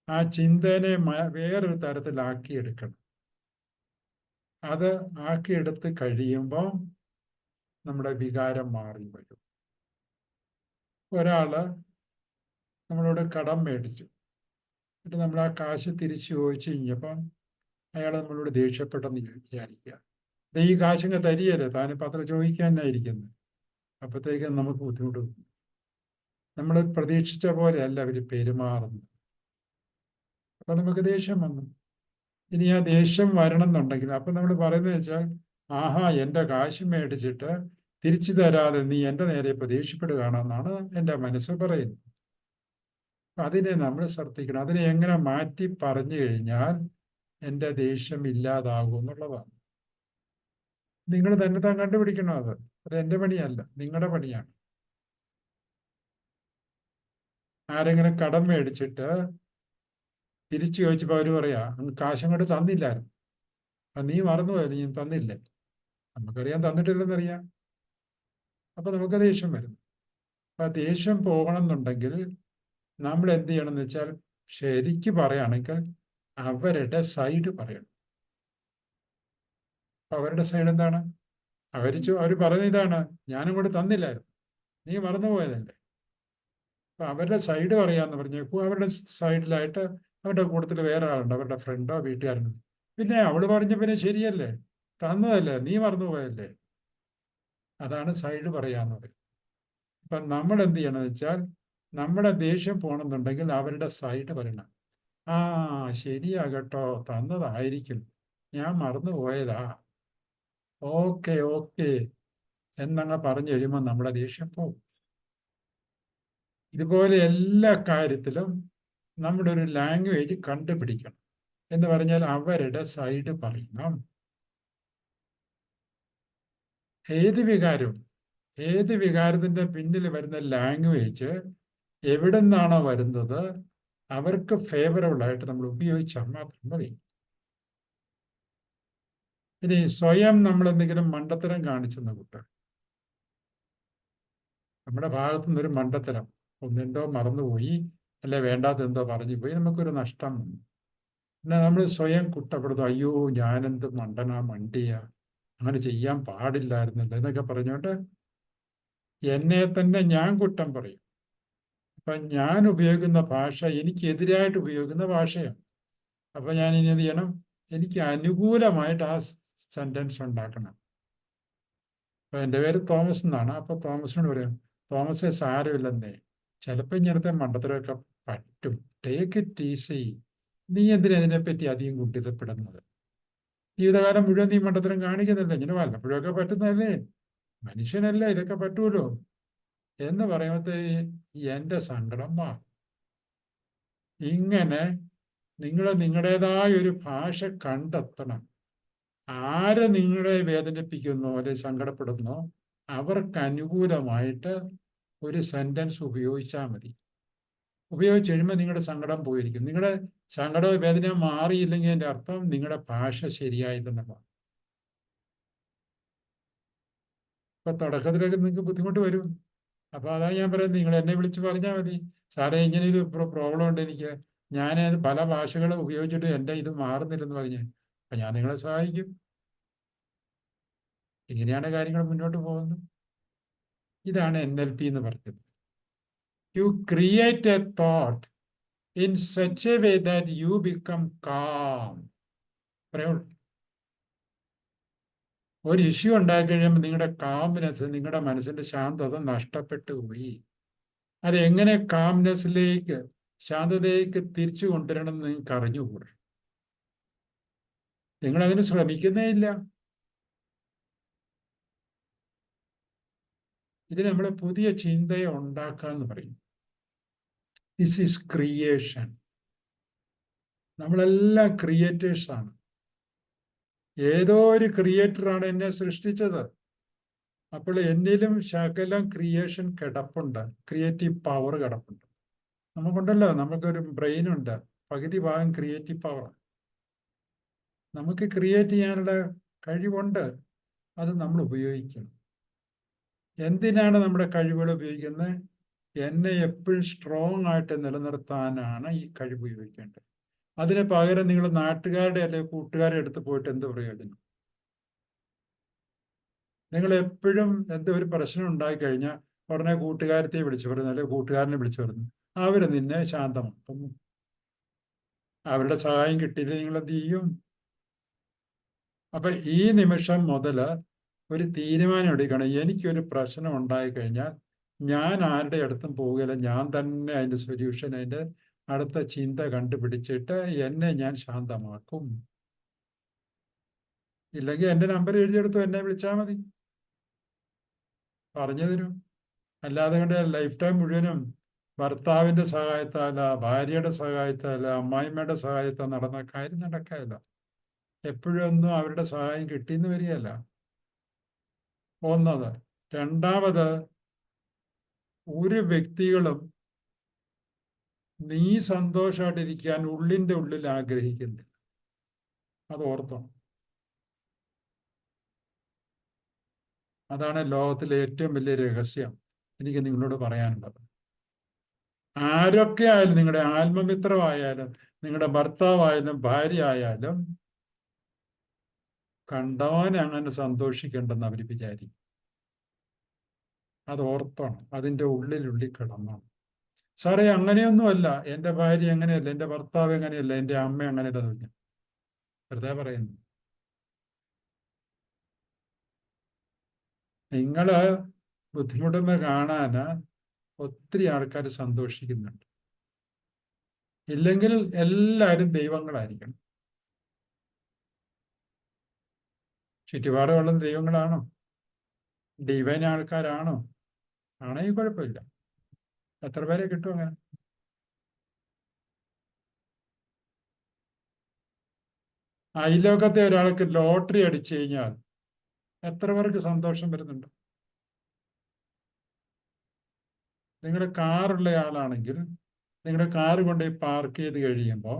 ആ ചിന്തനെ വേറൊരു തരത്തിലാക്കിയെടുക്കണം. അത് ആക്കിയെടുത്ത് കഴിയുമ്പോൾ നമ്മുടെ വികാരം മാറി വരും. ഒരാള് നമ്മളോട് കടം മേടിച്ചു, എന്നിട്ട് നമ്മൾ ആ കാശ് തിരിച്ചു ചോദിച്ചു കഴിഞ്ഞപ്പം അയാൾ നമ്മളോട് ദേഷ്യപ്പെട്ടെന്ന് വിചാരിക്കുക. ഈ കാശിങ്ങ് തരികയല്ലേ, താനിപ്പോൾ അത്ര ചോദിക്കാനായിരിക്കുന്നത്. അപ്പോഴത്തേക്കും നമുക്ക് ബുദ്ധിമുട്ട്. നമ്മൾ പ്രതീക്ഷിച്ച പോലെയല്ല അവർ പെരുമാറുന്നത്. അപ്പൊ നമുക്ക് ദേഷ്യം വന്നു. ഇനി ആ ദേഷ്യം വരണം എന്നുണ്ടെങ്കിൽ അപ്പൊ നമ്മൾ പറയുന്നത് വെച്ചാൽ, ആഹാ എൻ്റെ കാശ് മേടിച്ചിട്ട് തിരിച്ചു തരാതെ നീ എൻ്റെ നേരെ ഇപ്പൊ ദേഷ്യപ്പെടുകയാണെന്നാണ് എൻ്റെ മനസ്സ് പറയുന്നത്. അതിനെ നമ്മൾ ശ്രദ്ധിക്കണം. അതിനെ എങ്ങനെ മാറ്റി പറഞ്ഞു കഴിഞ്ഞാൽ എൻ്റെ ദേഷ്യം ഇല്ലാതാകും എന്നുള്ളതാണ്. നിങ്ങൾ തന്നെ താൻ കണ്ടുപിടിക്കണം. അത് എൻ്റെ പണിയല്ല, നിങ്ങളുടെ പണിയാണ്. ആരെങ്കിലും കടം മേടിച്ചിട്ട് തിരിച്ചു ചോദിച്ചപ്പോൾ അവർ പറയാ, കാശം കൊണ്ട് തന്നില്ലായിരുന്നു, അത് നീ മറന്നുപോയത്, നീ തന്നില്ലേ. നമുക്കറിയാം തന്നിട്ടില്ലെന്നറിയാം. അപ്പൊ നമുക്ക് ദേഷ്യം വരും. അപ്പൊ ആ ദേഷ്യം പോകണം എന്നുണ്ടെങ്കിൽ നമ്മൾ എന്ത് ചെയ്യണം എന്ന് വെച്ചാൽ, ശരിക്ക് പറയുകയാണെങ്കിൽ അവരുടെ സൈഡ് പറയണം. അവരുടെ സൈഡ് എന്താണ്? അവർ പറഞ്ഞ ഇതാണ്, ഞാനും കൂടെ തന്നില്ലായിരുന്നു, നീ മറന്നുപോയതല്ലേ. അപ്പൊ അവരുടെ സൈഡ് പറയാന്ന് പറഞ്ഞു. അവരുടെ സൈഡിലായിട്ട് അവരുടെ കൂട്ടത്തിൽ വേറെ ആളുണ്ട്, അവരുടെ ഫ്രണ്ടോ വീട്ടുകാരനോ. പിന്നെ അവള് പറഞ്ഞ പിന്നെ ശരിയല്ലേ, തന്നതല്ലേ, നീ മറന്നുപോയല്ലേ. അതാണ് സൈഡ് പറയാന്ന് പറയുന്നത്. അപ്പൊ നമ്മൾ എന്ത് ചെയ്യണമെന്ന് വെച്ചാൽ, നമ്മുടെ ദേഷ്യം പോകണമെന്നുണ്ടെങ്കിൽ അവരുടെ സൈഡ് പറയണം. ആ ശരിയാ കേട്ടോ, തന്നതായിരിക്കും, ഞാൻ മറന്നുപോയതാ, ഓക്കെ ഓക്കെ എന്നങ്ങ് പറഞ്ഞു കഴിയുമ്പോൾ നമ്മുടെ ദേഷ്യം പോകും. ഇതുപോലെ എല്ലാ കാര്യത്തിലും നമ്മുടെ ഒരു ലാംഗ്വേജ് കണ്ടുപിടിക്കണം. എന്ന് പറഞ്ഞാൽ അവരുടെ സൈഡ് പറയണം. ഏത് വികാരത്തിന്റെ പിന്നിൽ വരുന്ന ലാംഗ്വേജ് എവിടെ നിന്നാണോ വരുന്നത് അവർക്ക് ഫേവറബിൾ ആയിട്ട് നമ്മൾ ഉപയോഗിച്ചാൽ മാത്രം മതി. ഇനി സ്വയം നമ്മൾ എന്തെങ്കിലും മണ്ടത്തരം കാണിച്ചെന്ന കൂട്ട്, നമ്മുടെ ഭാഗത്തു നിന്നൊരു മണ്ടത്തരം, ഒന്നെന്തോ മറന്നുപോയി, അല്ലെ വേണ്ടാത്ത എന്തോ പറഞ്ഞു പോയി, നമുക്കൊരു നഷ്ടം വന്നു. പിന്നെ നമ്മൾ സ്വയം കുറ്റപ്പെടുത്തും, അയ്യോ ഞാനെന്ത് മണ്ടിയ, അങ്ങനെ ചെയ്യാൻ പാടില്ലായിരുന്നില്ല എന്നൊക്കെ പറഞ്ഞുകൊണ്ട് എന്നെ തന്നെ ഞാൻ കുറ്റം പറയും. അപ്പൊ ഞാൻ ഉപയോഗിക്കുന്ന ഭാഷ എനിക്കെതിരായിട്ട് ഉപയോഗിക്കുന്ന ഭാഷയാണ്. അപ്പൊ ഞാൻ ഇനി എന്ത് ചെയ്യണം? എനിക്ക് അനുകൂലമായിട്ട് ആ സെന്റൻസ് ഉണ്ടാക്കണം. അപ്പൊ എൻ്റെ പേര് തോമസ് എന്നാണ്. അപ്പൊ തോമസിനോട് പറയാം, തോമസേ സാരമില്ലെന്നേ, ചിലപ്പോൾ ഇങ്ങനത്തെ മണ്ടത്തരമൊക്കെ പറ്റും, ടേക്ക് ഇറ്റ് ഈസി, നീ എന്തിനാ ഇതിനെപ്പറ്റി അധികം കുട്ടിതപ്പെടുന്നത്? ജീവിതകാലം മുഴുവൻ നീ മണ്ടത്തരം കാണിക്കുന്നില്ല, ഇങ്ങനെ വല്ലപ്പോഴൊക്കെ പറ്റുന്നതല്ലേ, മനുഷ്യനല്ലേ, ഇതൊക്കെ പറ്റുമല്ലോ എന്ന് പറയുമ്പോഴത്തേ എൻ്റെ സങ്കടം മാറും. ഇങ്ങനെ നിങ്ങൾ നിങ്ങളുടേതായ ഒരു ഭാഷ കണ്ടെത്തണം. ആര് നിങ്ങളെ വേദനിപ്പിക്കുന്നോ അല്ലെ സങ്കടപ്പെടുന്നോ അവർക്ക് അനുകൂലമായിട്ട് ഒരു സെന്റൻസ് ഉപയോഗിച്ചാൽ മതി. ഉപയോഗിച്ച് കഴിയുമ്പോൾ നിങ്ങളുടെ സങ്കടം പോയിരിക്കും. നിങ്ങളുടെ സങ്കട വേദന മാറിയില്ലെങ്കിൽ അതിൻ്റെ അർത്ഥം നിങ്ങളുടെ ഭാഷ ശരിയായില്ലെന്നുള്ളതാണ്. അപ്പൊ തുടക്കത്തിലൊക്കെ നിങ്ങൾക്ക് ബുദ്ധിമുട്ട് വരും. അപ്പൊ അതാണ് ഞാൻ പറയുന്നത്, നിങ്ങൾ എന്നെ വിളിച്ച് പറഞ്ഞാൽ മതി, സാറേ ഇങ്ങനെയൊരു പ്രോബ്ലം ഉണ്ട് എനിക്ക്, ഞാൻ പല ഭാഷകൾ ഉപയോഗിച്ചിട്ട് എൻ്റെ ഇത് മാറുന്നില്ലെന്ന് പറഞ്ഞ്, അപ്പൊ ഞാൻ നിങ്ങളെ സഹായിക്കും. ഇങ്ങനെയാണ് കാര്യങ്ങൾ മുന്നോട്ട് പോകുന്നത്. ഇതാണ് NLP എന്ന് പറയുന്നത്. You create A thought in such a way that you become calm. ഒരു ഇഷ്യൂ ഉണ്ടായി കഴിയുമ്പോൾ നിങ്ങളുടെ കാംനെസ്, നിങ്ങളുടെ മനസ്സിന്റെ ശാന്തത നഷ്ടപ്പെട്ടു പോയി. അത് എങ്ങനെ കാംനെസ്സിലേക്ക്, ശാന്തതയിലേക്ക് തിരിച്ചു കൊണ്ടുവരണം എന്ന് നിങ്ങൾക്ക് അറിഞ്ഞുകൂടെ. നിങ്ങൾ അതിന് ശ്രമിക്കുന്നേ ഇല്ല. ഇത് നമ്മൾ പുതിയ ചിന്തയെ ഉണ്ടാക്കാന്ന് പറയും. This is creation. നമ്മളെല്ലാം ക്രിയേറ്റേഴ്സാണ്. ഏതോ ഒരു ക്രിയേറ്ററാണ് എന്നെ സൃഷ്ടിച്ചത്. അപ്പോൾ എന്നിലും ശകലം ക്രിയേഷൻ കിടപ്പുണ്ട്, ക്രിയേറ്റീവ് പവർ കിടപ്പുണ്ട്. നമുക്കുണ്ടല്ലോ, നമുക്കൊരു ബ്രെയിൻ ഉണ്ട്, പകുതി ഭാഗം ക്രിയേറ്റീവ് പവർ. നമുക്ക് ക്രിയേറ്റ് ചെയ്യാനുള്ള കഴിവുണ്ട്, അത് നമ്മൾ ഉപയോഗിക്കണം. എന്തിനാണ് നമ്മുടെ കഴിവുകൾ ഉപയോഗിക്കുന്നത്? എന്നെ എപ്പോഴും സ്ട്രോങ് ആയിട്ട് നിലനിർത്താനാണ് ഈ കഴിവ് ഉപയോഗിക്കേണ്ടത്. അതിന് പകരം നിങ്ങൾ നാട്ടുകാരുടെ അല്ലെങ്കിൽ കൂട്ടുകാരുടെ അടുത്ത് പോയിട്ട് എന്ത് പ്രയോജനം? നിങ്ങൾ എപ്പോഴും എന്തോ ഒരു പ്രശ്നം ഉണ്ടായിക്കഴിഞ്ഞാൽ ഉടനെ കൂട്ടുകാരത്തെ വിളിച്ചു പറയുന്നു, അല്ലെങ്കിൽ കൂട്ടുകാരനെ വിളിച്ചു പറയുന്നു, അവർ നിന്നെ ശാന്തമാക്കുന്നു. അവരുടെ സഹായം കിട്ടിയില്ല, നിങ്ങൾ എന്ത് ചെയ്യും? അപ്പൊ ഈ നിമിഷം മുതൽ ഒരു തീരുമാനം എടുക്കണം. എനിക്കൊരു പ്രശ്നം ഉണ്ടായിക്കഴിഞ്ഞാൽ ഞാൻ ആരുടെ അടുത്തും പോവുകയില്ല, ഞാൻ തന്നെ അതിന്റെ സൊല്യൂഷൻ, അതിന്റെ അടുത്ത ചിന്ത കണ്ടുപിടിച്ചിട്ട് എന്നെ ഞാൻ ശാന്തമാക്കും. ഇല്ലെങ്കിൽ എൻ്റെ നമ്പർ എഴുതിയെടുത്തു എന്നെ വിളിച്ചാൽ മതി, പറഞ്ഞു തരും. അല്ലാതെ കൊണ്ട് ലൈഫ് ടൈം മുഴുവനും ഭർത്താവിന്റെ സഹായത്താല, ഭാര്യയുടെ സഹായത്താല, അമ്മായിമ്മയുടെ സഹായത്താൽ നടന്ന കാര്യം നടക്കാനില്ല. എപ്പോഴും ഒന്നും അവരുടെ സഹായം കിട്ടിയെന്ന് വരികയല്ല. ഒന്നത്. രണ്ടാമത്, ഒരു വ്യക്തികളും നീ സന്തോഷമായിട്ടിരിക്കാൻ ഉള്ളിൻ്റെ ഉള്ളിൽ ആഗ്രഹിക്കുന്നില്ല. അത് ഓർത്തോ. അതാണ് ലോകത്തിലെ ഏറ്റവും വലിയ രഹസ്യം എനിക്ക് നിങ്ങളോട് പറയാനുള്ളത്. ആരൊക്കെ ആയാലും, നിങ്ങളുടെ ആത്മമിത്രമായാലും, നിങ്ങളുടെ ഭർത്താവായാലും, ഭാര്യ ആയാലും, കണ്ടവൻ അങ്ങനെ സന്തോഷിക്കേണ്ടെന്ന് അവർ വിചാരിക്കും. അത് ഓർത്തോണം, അതിൻ്റെ ഉള്ളിൽ കിടന്നോണം. സാറേ അങ്ങനെയൊന്നുമല്ല, എൻ്റെ ഭാര്യ അങ്ങനെയല്ല, എൻ്റെ ഭർത്താവ് അങ്ങനെയല്ല, എൻ്റെ അമ്മ അങ്ങനെയല്ല. വെറുതെ പറയുന്നു. നിങ്ങള് ബുദ്ധിമുട്ടുന്ന കാണാൻ ഒത്തിരി ആൾക്കാർ സന്തോഷിക്കുന്നുണ്ട്. ഇല്ലെങ്കിൽ എല്ലാവരും ദൈവങ്ങളായിരിക്കണം. ചുറ്റുപാടുള്ള ദൈവങ്ങളാണോ? ഡിവൈൻ ആൾക്കാരാണോ? ആണെങ്കിൽ കുഴപ്പമില്ല. എത്ര പേരെ കിട്ടും അങ്ങനെ? അയൽലോകത്തെ ഒരാൾക്ക് ലോട്ടറി അടിച്ചു കഴിഞ്ഞാൽ എത്ര പേർക്ക് സന്തോഷം വരുന്നുണ്ട്? നിങ്ങളുടെ കാറുള്ള ആളാണെങ്കിൽ നിങ്ങളുടെ കാറ് കൊണ്ടുപോയി പാർക്ക് ചെയ്ത് കഴിയുമ്പോൾ,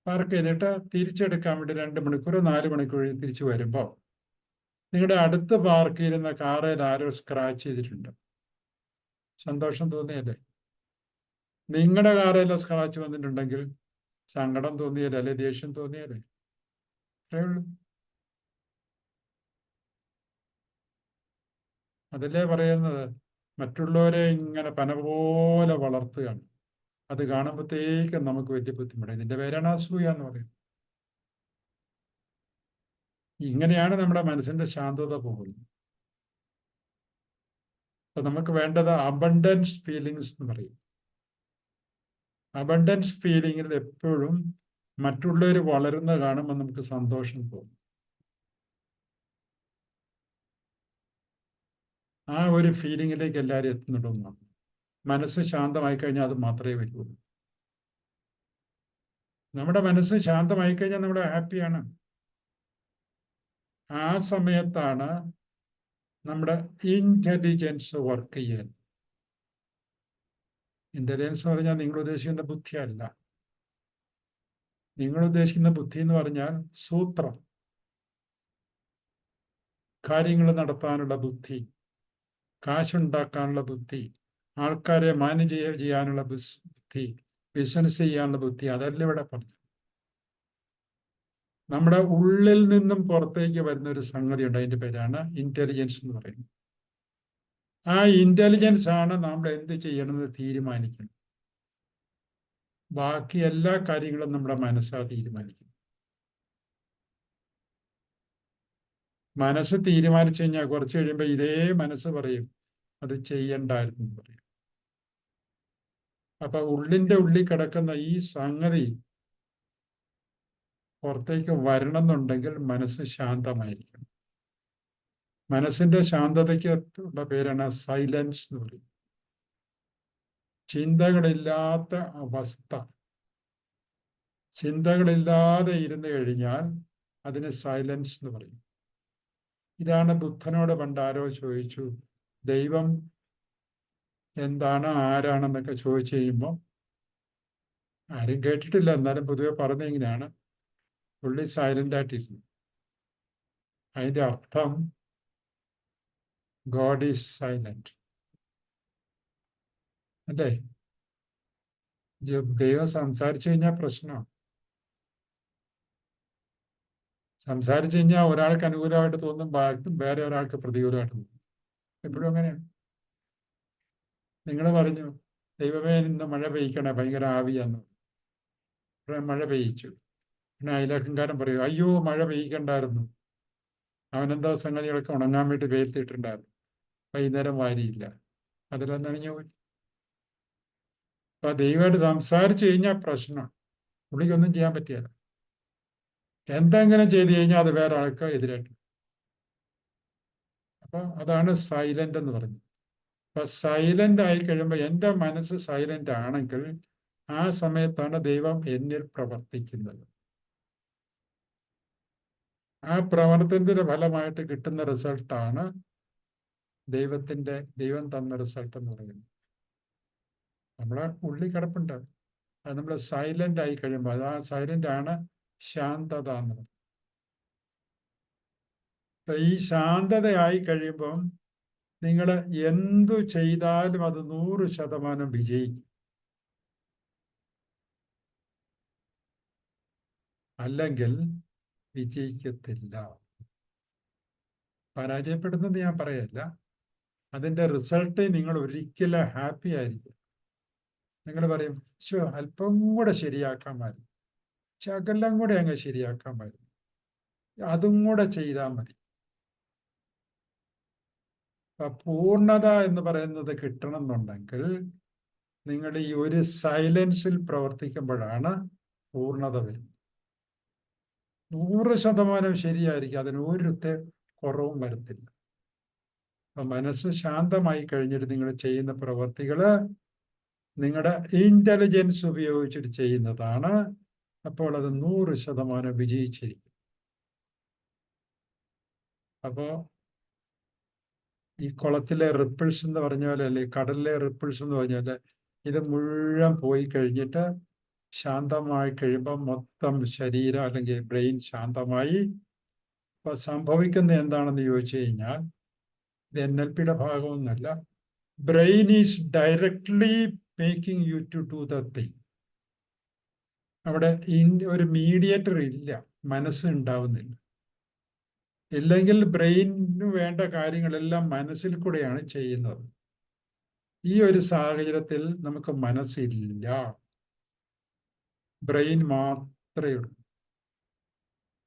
പാർക്ക് ചെയ്തിട്ട് തിരിച്ചെടുക്കാൻ വേണ്ടി 2 മണിക്കൂർ 4 മണിക്കൂർ തിരിച്ചു വരുമ്പോൾ നിങ്ങളുടെ അടുത്ത് പാർക്ക് ചെയ്യുന്ന കാറിൽ ആരോ സ്ക്രാച്ച് ചെയ്തിട്ടുണ്ട്. സന്തോഷം തോന്നിയല്ലേ? നിങ്ങളുടെ കാറിൽ സ്ക്രാച്ച് വന്നിട്ടുണ്ടെങ്കിൽ സങ്കടം തോന്നിയല്ലേ, അല്ലെ ദേഷ്യം തോന്നിയല്ലേ? അത്രേ ഉള്ളൂ. അതല്ലേ പറയുന്നത്, മറ്റുള്ളവരെ ഇങ്ങനെ പന പോലെ വളർത്തുകയാണ്. അത് കാണുമ്പോഴത്തേക്കും നമുക്ക് വലിയ ബുദ്ധിമുട്ട്. ഇതിന്റെ പേരാണ് അസൂയ എന്ന് പറയുന്നത്. ഇങ്ങനെയാണ് നമ്മുടെ മനസ്സിന്റെ ശാന്തത പോകുന്നത്. അപ്പൊ നമുക്ക് വേണ്ടത് അബണ്ടൻസ് ഫീലിങ്സ് എന്ന് പറയും. അബണ്ടൻസ് ഫീലിങ്ങിൽ എപ്പോഴും മറ്റുള്ളവർ വളരുന്ന കാണുമ്പോൾ നമുക്ക് സന്തോഷം തോന്നും. ആ ഒരു ഫീലിങ്ങിലേക്ക് എല്ലാവരും എത്തുന്നുണ്ടെന്നാണ്. മനസ്സ് ശാന്തമായി കഴിഞ്ഞാൽ അത് മാത്രമേ വരുള്ളൂ. നമ്മുടെ മനസ്സ് ശാന്തമായി കഴിഞ്ഞാൽ നമ്മൾ ഹാപ്പിയാണ്. ആ സമയത്താണ് നമ്മുടെ ഇന്റലിജൻസ് വർക്ക് ചെയ്യാൻ. ഇന്റലിജൻസ് എന്ന് പറഞ്ഞാൽ നിങ്ങൾ ഉദ്ദേശിക്കുന്ന ബുദ്ധിയല്ല. നിങ്ങൾ ഉദ്ദേശിക്കുന്ന ബുദ്ധി എന്ന് പറഞ്ഞാൽ സൂത്രം, കാര്യങ്ങൾ നടത്താനുള്ള ബുദ്ധി, കാശുണ്ടാക്കാനുള്ള ബുദ്ധി, ആൾക്കാരെ മാനേജ് ചെയ്യാനുള്ള ബുദ്ധി, ബിസിനസ് ചെയ്യാനുള്ള ബുദ്ധി, അതല്ല ഇവിടെ പറഞ്ഞു. നമ്മുടെ ഉള്ളിൽ നിന്നും പുറത്തേക്ക് വരുന്ന ഒരു സംഗതി ഉണ്ട്, അതിന്റെ പേരാണ് ഇന്റലിജൻസ് എന്ന് പറയുന്നത്. ആ ഇന്റലിജൻസ് ആണ് നമ്മൾ എന്ത് ചെയ്യണമെന്ന് തീരുമാനിക്കുന്നത്. ബാക്കി എല്ലാ കാര്യങ്ങളും നമ്മുടെ മനസ്സാ തീരുമാനിക്കുന്നത്. മനസ്സ് തീരുമാനിച്ചു കഴിഞ്ഞാൽ കുറച്ച് കഴിയുമ്പോൾ ഇതേ മനസ്സ് പറയും അത് ചെയ്യണ്ടായിരുന്നു എന്ന് പറയും. അപ്പൊ ഉള്ളിന്റെ ഉള്ളിൽ കിടക്കുന്ന ഈ സംഗതി പുറത്തേക്ക് വരണം എന്നുണ്ടെങ്കിൽ മനസ്സ് ശാന്തമായിരിക്കണം. മനസ്സിന്റെ ശാന്തതയ്ക്ക് ഉള്ള പേരാണ് സൈലൻസ് എന്ന് പറയും. ചിന്തകളില്ലാത്ത അവസ്ഥ. ചിന്തകളില്ലാതെ ഇരുന്ന് കഴിഞ്ഞാൽ അതിന് സൈലൻസ് എന്ന് പറയും. ഇതാണ് ബുദ്ധനോട് പണ്ട് ആരോ ചോദിച്ചു, ദൈവം എന്താണ്, ആരാണെന്നൊക്കെ ചോദിച്ചു കഴിയുമ്പോൾ ആരും കേട്ടിട്ടില്ല, എന്നാലും പൊതുവെ പറഞ്ഞെങ്ങനെയാണ്, പുള്ളി സൈലന്റ് ആയിട്ടിരുന്നു. അതിന്റെ അർത്ഥം ഗോഡ് ഈസ് സൈലന്റ് അല്ലേ? ദൈവം സംസാരിച്ചു കഴിഞ്ഞാൽ പ്രശ്നമാണ്. സംസാരിച്ചു കഴിഞ്ഞാൽ ഒരാൾക്ക് അനുകൂലമായിട്ട് തോന്നും, വേറെ ഒരാൾക്ക് പ്രതികൂലമായിട്ട് തോന്നും. എപ്പോഴും അങ്ങനെയാണ്. നിങ്ങൾ പറഞ്ഞു ദൈവമേ ഇന്ന് മഴ പെയ്ക്കണേ, ഭയങ്കര ആവിയാന്ന്. മഴ പെയ്യിച്ചു. പിന്നെ അയലക്കംകാരൻ പറയും അയ്യോ മഴ പെയ്യിക്കണ്ടായിരുന്നു, അവനെന്താ സംഗതികളൊക്കെ ഉണങ്ങാൻ വേണ്ടി വെയിലത്തിട്ടുണ്ടായിരുന്നു, വൈകുന്നേരം വാരിയില്ല, അതെല്ലാം നനഞ്ഞു പോയി. അപ്പൊ ദൈവമായിട്ട് സംസാരിച്ചു കഴിഞ്ഞാൽ പ്രശ്നം, പുള്ളിക്കൊന്നും ചെയ്യാൻ പറ്റിയല്ല. എന്തെങ്കിലും ചെയ്തു കഴിഞ്ഞാൽ അത് വേറെ ആൾക്ക് എതിരായിട്ട്. അപ്പൊ അതാണ് സൈലന്റ് എന്ന് പറയുന്നത്. അപ്പൊ സൈലന്റ് ആയി കഴിയുമ്പോൾ എൻ്റെ മനസ്സ് സൈലന്റ് ആണെങ്കിൽ ആ സമയത്താണ് ദൈവം എന്നിൽ പ്രവർത്തിക്കുന്നത്. ആ പ്രവർത്തനത്തിന്റെ ഫലമായിട്ട് കിട്ടുന്ന റിസൾട്ടാണ് ദൈവം തന്ന റിസൾട്ട് എന്ന് പറയുന്നത്. നമ്മളെ ഉള്ളിൽ കിടപ്പുണ്ട്, അത് നമ്മൾ സൈലന്റ് ആയി കഴിയുമ്പോൾ അത് ആ സൈലന്റ് ആണ് ശാന്തത എന്ന് പറയുന്നത്. അപ്പൊ ഈ ശാന്തതയായി കഴിയുമ്പം നിങ്ങൾ എന്തു ചെയ്താലും അത് 100% വിജയിക്കും. അല്ലെങ്കിൽ വിജയിക്കത്തില്ല. പരാജയപ്പെടുന്നത് ഞാൻ പറയല്ല, അതിന്റെ റിസൾട്ട് നിങ്ങൾ ഒരിക്കലും ഹാപ്പി ആയിരിക്കും. നിങ്ങൾ പറയും അല്പം കൂടെ ശരിയാക്കാൻ മതി, ശകലം കൂടെ അങ്ങ് ശരിയാക്കാൻ മതി, അതും കൂടെ ചെയ്താൽ മതി. അപ്പൊ പൂർണ്ണത എന്ന് പറയുന്നത് കിട്ടണം എന്നുണ്ടെങ്കിൽ നിങ്ങൾ ഈ ഒരു സൈലൻസിൽ പ്രവർത്തിക്കുമ്പോഴാണ് പൂർണ്ണത വരുന്നത്. 100% ശരിയായിരിക്കും, അതിന് ഒരു കുറവും വരത്തില്ല. അപ്പൊ മനസ്സ് ശാന്തമായി കഴിഞ്ഞിട്ട് നിങ്ങൾ ചെയ്യുന്ന പ്രവർത്തികള് നിങ്ങളുടെ ഇന്റലിജൻസ് ഉപയോഗിച്ചിട്ട് ചെയ്യുന്നതാണ്. അപ്പോൾ അത് 100% വിജയിച്ചിരിക്കും. അപ്പോ ഈ കുളത്തിലെ റിപ്പിൾസ് എന്ന് പറഞ്ഞാൽ, അല്ലെ കടലിലെ റിപ്പിൾസ് എന്ന് പറഞ്ഞാൽ, ഇത് മുഴുവൻ പോയി കഴിഞ്ഞിട്ട് ശാന്തമായി കഴിയുമ്പോൾ മൊത്തം ശരീരം അല്ലെങ്കിൽ ബ്രെയിൻ ശാന്തമായി. അപ്പൊ സംഭവിക്കുന്ന എന്താണെന്ന് ചോദിച്ചു കഴിഞ്ഞാൽ, ഇത് NLPയുടെ ഭാഗമൊന്നുമല്ല, brain is directly making you to do the thing. അവിടെ ഒരു മീഡിയേറ്റർ ഇല്ല, മനസ്സ് ഉണ്ടാവുന്നില്ല. ഇല്ലെങ്കിൽ ബ്രെയിനിന് വേണ്ട കാര്യങ്ങളെല്ലാം മനസ്സിൽ കൂടെയാണ് ചെയ്യുന്നത്. ഈ ഒരു സാഹചര്യത്തിൽ നമുക്ക് മനസ്സില്ല, ബ്രെയിൻ മാത്രമേ ഉള്ളൂ.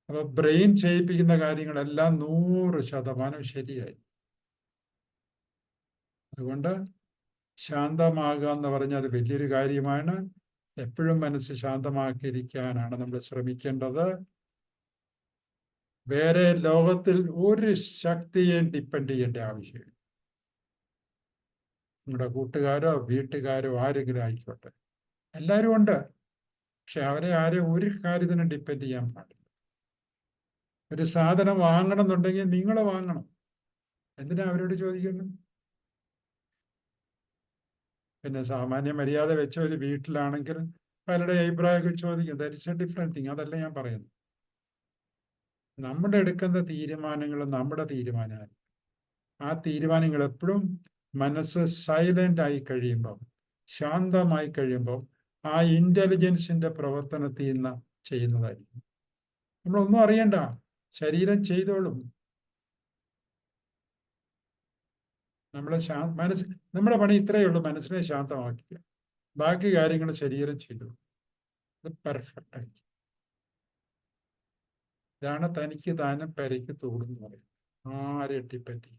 അപ്പൊ ബ്രെയിൻ ചെയ്യിപ്പിക്കുന്ന കാര്യങ്ങളെല്ലാം 100% ശരിയായി. അതുകൊണ്ട് ശാന്തമാകുക എന്ന് പറഞ്ഞാൽ അത് വലിയൊരു കാര്യമാണ്. എപ്പോഴും മനസ്സ് ശാന്തമാക്കിയിരിക്കാനാണ് നമ്മൾ ശ്രമിക്കേണ്ടത്. വേറെ ലോകത്തിൽ ഒരു ശക്തിയെ ഡിപ്പെൻഡ് ചെയ്യേണ്ട ആവശ്യമില്ല. നിങ്ങളുടെ കൂട്ടുകാരോ വീട്ടുകാരോ ആരെങ്കിലും ആയിക്കോട്ടെ, എല്ലാവരും ഉണ്ട്. പക്ഷെ അവരെ ആരും ഒരു കാര്യത്തിനും ഡിപ്പെൻഡ് ചെയ്യാൻ പാടില്ല. ഒരു സാധനം വാങ്ങണം എന്നുണ്ടെങ്കിൽ നിങ്ങൾ വാങ്ങണം. എന്തിനാ അവരോട് ചോദിക്കുന്നു? പിന്നെ സാമാന്യ മര്യാദ വെച്ച ഒരു വീട്ടിലാണെങ്കിൽ പലരുടെ അഭിപ്രായമൊക്കെ ചോദിക്കും. That is A different thing. അതല്ല ഞാൻ പറയുന്നത്. നമ്മുടെ എടുക്കുന്ന തീരുമാനങ്ങൾ നമ്മുടെ തീരുമാനമാണ്. ആ തീരുമാനങ്ങൾ എപ്പോഴും മനസ്സ് സൈലന്റ് ആയി കഴിയുമ്പോൾ, ശാന്തമായി കഴിയുമ്പോൾ ആ ഇന്റലിജൻസിന്റെ പ്രവർത്തനത്തിൽ നിന്ന് ചെയ്യുന്നതായിരിക്കും. നമ്മളൊന്നും അറിയണ്ട, ശരീരം ചെയ്തോളും. നമ്മുടെ പണി ഇത്രയേ ഉള്ളൂ, മനസ്സിനെ ശാന്തമാക്കുക. ബാക്കി കാര്യങ്ങൾ ശരീരം ചെയ്തു. അത് പെർഫെക്റ്റ് ആയി. ഇതാണ് തനിക്ക് താനും പെരയ്ക്ക് തൂടെന്ന് പറയുന്നത്. ആരെ എട്ടിപ്പറ്റി.